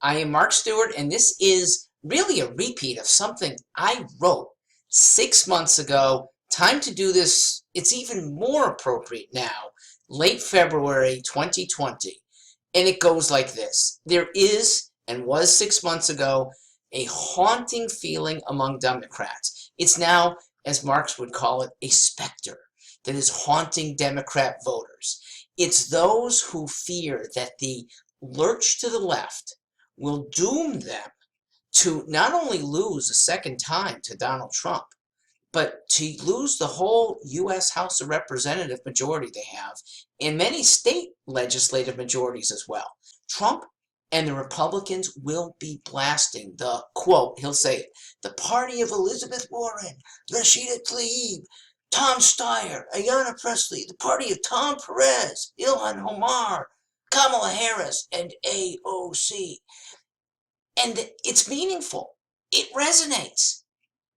I am Mark Stewart, and this is really a repeat of something I wrote 6 months ago. Time to do this, it's even more appropriate now, late February 2020. And it goes like this. There is, and was 6 months ago, a haunting feeling among Democrats. It's now, as Marx would call it, a specter that is haunting Democrat voters. It's those who fear that the lurch to the left will doom them to not only lose a second time to Donald Trump, but to lose the whole U.S. House of Representative majority they have, and many state legislative majorities as well. Trump and the Republicans will be blasting the, quote, he'll say, the party of Elizabeth Warren, Rashida Tlaib, Tom Steyer, Ayanna Pressley, the party of Tom Perez, Ilhan Omar, Kamala Harris, and AOC. And it's meaningful. It resonates.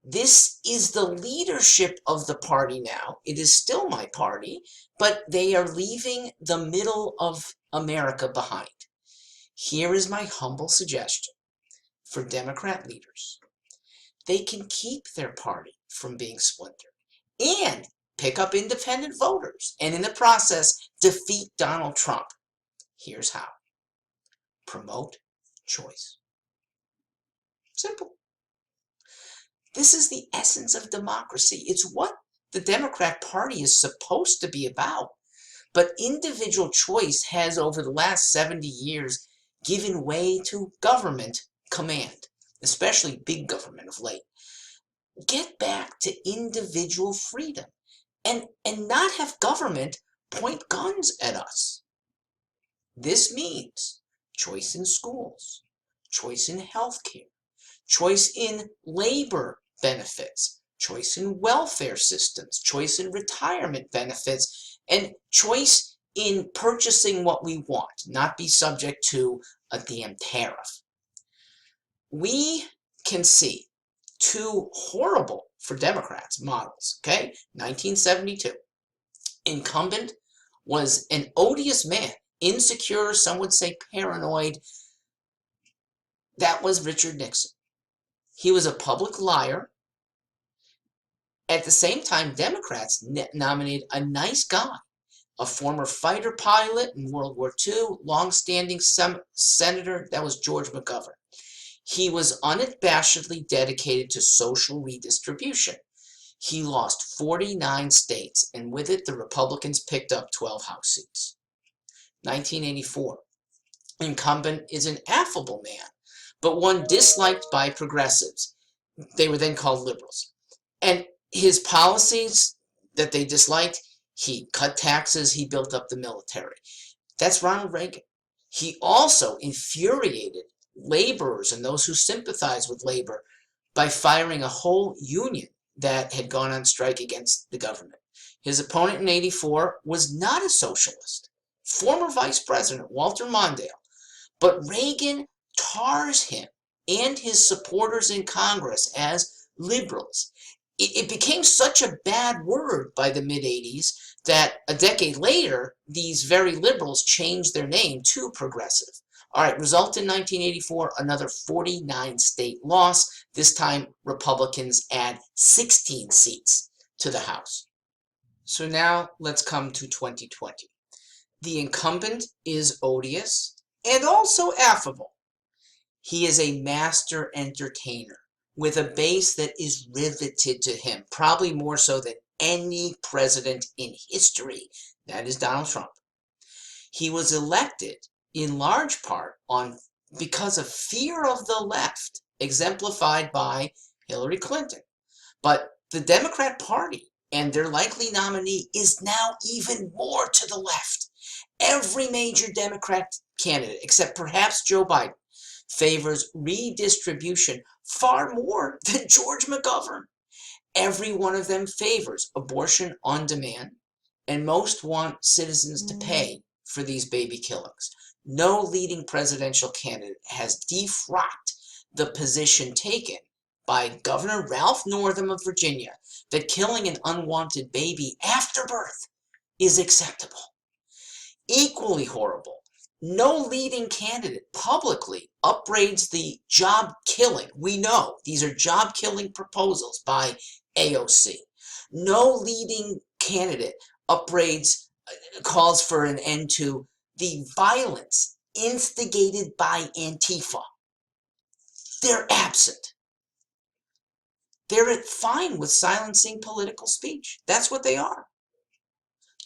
This is the leadership of the party now. It is still my party, but they are leaving the middle of America behind. Here is my humble suggestion for Democrat leaders. They can keep their party from being splintered and pick up independent voters and in the process defeat Donald Trump. Here's how. Promote choice. Simple. This is the essence of democracy. It's what the Democrat Party is supposed to be about. But individual choice has, over the last 70 years, given way to government command, especially big government of late. Get back to individual freedom and not have government point guns at us. This means choice in schools, choice in healthcare, choice in labor benefits, choice in welfare systems, choice in retirement benefits, and choice in purchasing what we want, not be subject to a damn tariff. We can see two horrible, for Democrats, models, okay? 1972. Incumbent was an odious man, insecure, some would say paranoid. That was Richard Nixon. He was a public liar. At the same time, Democrats nominated a nice guy, a former fighter pilot in World War II, long-standing senator, that was George McGovern. He was unabashedly dedicated to social redistribution. He lost 49 states, and with it, the Republicans picked up 12 House seats. 1984. Incumbent is an affable man, but one disliked by progressives. They were then called liberals. And his policies that they disliked, he cut taxes, he built up the military. That's Ronald Reagan. He also infuriated laborers and those who sympathize with labor by firing a whole union that had gone on strike against the government. His opponent in 84 was not a socialist, former Vice President Walter Mondale, but Reagan tars him and his supporters in Congress as liberals. It became such a bad word by the mid-80s that a decade later, these very liberals changed their name to progressive. All right, result in 1984, another 49 state loss. This time, Republicans add 16 seats to the House. So now let's come to 2020. The incumbent is odious and also affable. He is a master entertainer with a base that is riveted to him, probably more so than any president in history. That is Donald Trump. He was elected in large part because of fear of the left, exemplified by Hillary Clinton. But the Democrat Party and their likely nominee is now even more to the left. Every major Democrat candidate, except perhaps Joe Biden, favors redistribution far more than George McGovern. Every one of them favors abortion on demand, and most want citizens to pay for these baby killings. No leading presidential candidate has defrocked the position taken by Governor Ralph Northam of Virginia that killing an unwanted baby after birth is acceptable. Equally horrible, No leading candidate publicly upbraids the job killing. We know these are job killing proposals by AOC. No leading candidate upbraids, calls for an end to the violence instigated by Antifa. They're absent. They're fine with silencing political speech. That's what they are.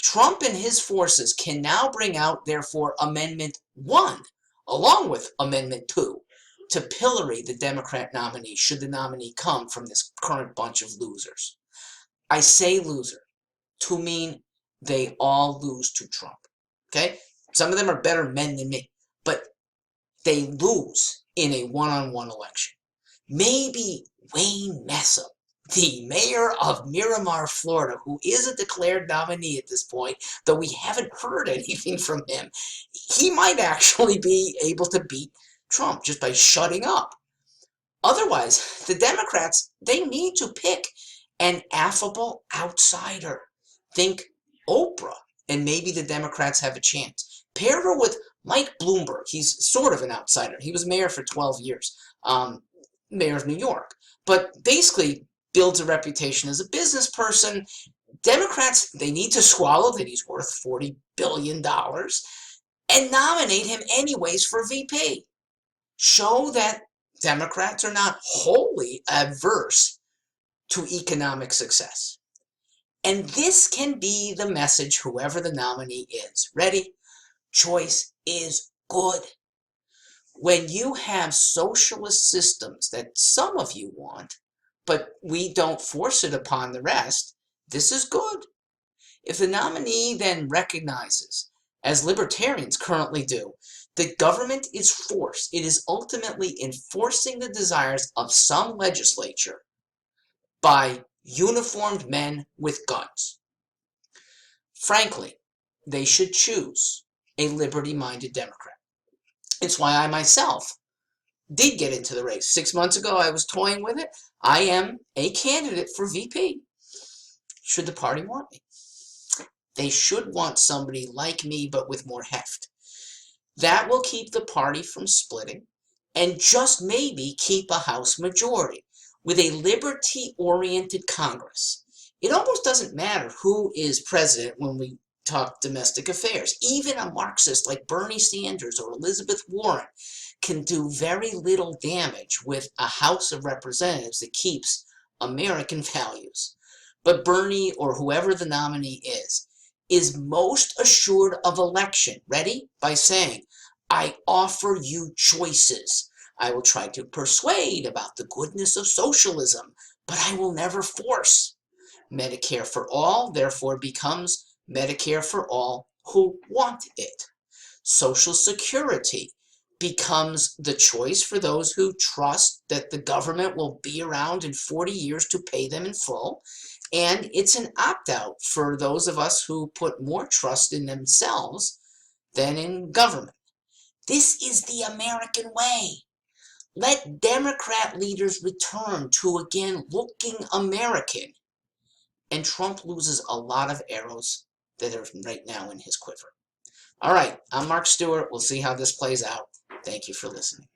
Trump and his forces can now bring out, therefore, Amendment 1, along with Amendment 2, to pillory the Democrat nominee, should the nominee come from this current bunch of losers. I say loser to mean they all lose to Trump. Okay? Some of them are better men than me, but they lose in a one-on-one election. Maybe Wayne Messam, the mayor of Miramar, Florida, who is a declared nominee at this point, though we haven't heard anything from him, he might actually be able to beat Trump just by shutting up. Otherwise, the Democrats, they need to pick an affable outsider. Think Oprah, and maybe the Democrats have a chance. Pair her with Mike Bloomberg. He's sort of an outsider. He was mayor for 12 years, mayor of New York, but basically builds a reputation as a business person. Democrats, they need to swallow that he's worth $40 billion and nominate him anyways for VP. Show that Democrats are not wholly adverse to economic success. And this can be the message, whoever the nominee is. Ready? Choice is good. When you have socialist systems that some of you want, but we don't force it upon the rest, this is good. If the nominee then recognizes, as libertarians currently do, that government is force, it is ultimately enforcing the desires of some legislature by uniformed men with guns. Frankly, they should choose a liberty-minded Democrat. It's why I myself did get into the race. 6 months ago, I was toying with it. I am a candidate for VP. Should the party want me? They should want somebody like me, but with more heft. That will keep the party from splitting and just maybe keep a House majority with a liberty-oriented Congress. It almost doesn't matter who is president when we talk domestic affairs. Even a Marxist like Bernie Sanders or Elizabeth Warren can do very little damage with a House of Representatives that keeps American values. But Bernie, or whoever the nominee is most assured of election. Ready? By saying, I offer you choices. I will try to persuade about the goodness of socialism, but I will never force. Medicare for all, therefore, becomes Medicare for all who want it. Social Security becomes the choice for those who trust that the government will be around in 40 years to pay them in full. And it's an opt-out for those of us who put more trust in themselves than in government. This is the American way. Let Democrat leaders return to, again, looking American. And Trump loses a lot of arrows that are right now in his quiver. All right, I'm Mark Stewart. We'll see how this plays out. Thank you for listening.